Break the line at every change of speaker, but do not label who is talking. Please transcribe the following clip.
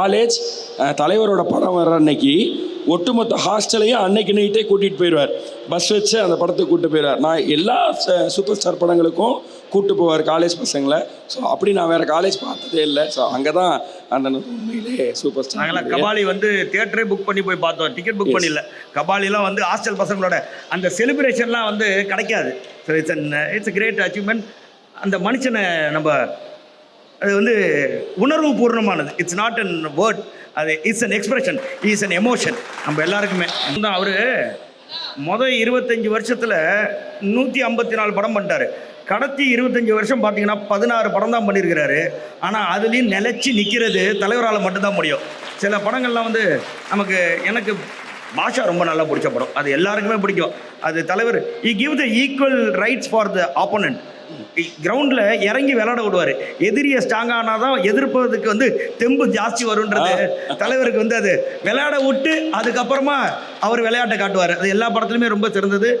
College தலைவரோட படம் வர்ற அன்னைக்கு ஒட்டுமொத்த ஹாஸ்டலையும் அன்னைக்கு நைட்டே கூட்டிகிட்டு போயிடுவார். பஸ் வச்சு அந்த படத்துக்கு கூப்பிட்டு போயிடுவார். நான் எல்லா சூப்பர் ஸ்டார் படங்களுக்கும் கூப்பிட்டு போவார் காலேஜ் பசங்களை. ஸோ அப்படி நான் வேறு காலேஜ் பார்த்ததே இல்லை. ஸோ அங்கே தான் அந்த உண்மையிலே சூப்பர் ஸ்டார்.
நாங்களாம் கபாலி வந்து தியேட்டரே புக் பண்ணி போய் பார்த்தோம், டிக்கெட் புக் பண்ணல. கபாலிலாம் வந்து ஹாஸ்டல் பசங்களோட அந்த செலிப்ரேஷன்லாம் வந்து கிடைக்காது. So it's a great achievement. அந்த மனுஷனை நம்ம அது வந்து உணர்வு பூர்ணமானது. இட்ஸ் நாட் அன் வேர்ட், அது it's an expression, it's an emotion. நம்ம எல்லாருக்குமே தான். அவர் 25 வருஷத்தில் 154 படம் பண்ணிட்டார். கடத்தி 25 வருஷம் பார்த்தீங்கன்னா 16 படம் தான் பண்ணியிருக்கிறாரு. ஆனால் அதுலேயும் நிலச்சி நிற்கிறது தலைவரால் மட்டும்தான் முடியும். சில படங்கள்லாம் வந்து எனக்கு பாஷா ரொம்ப நல்லா பிடிச்ச படம், அது எல்லாருக்குமே பிடிக்கும். அது தலைவர் give the equal rights for the opponent. கிரவுண்டில் இறங்கி விளையாட விடுவார். எதிரியை ஸ்ட்ராங்கானால் தான் எதிர்ப்பதுக்கு வந்து தெம்பு ஜாஸ்தி வருன்றது தலைவருக்கு வந்து அது விளையாட விட்டு அதுக்கப்புறமா அவர் விளையாட்டை காட்டுவார். அது எல்லா படத்துலையுமே ரொம்ப சிறந்தது.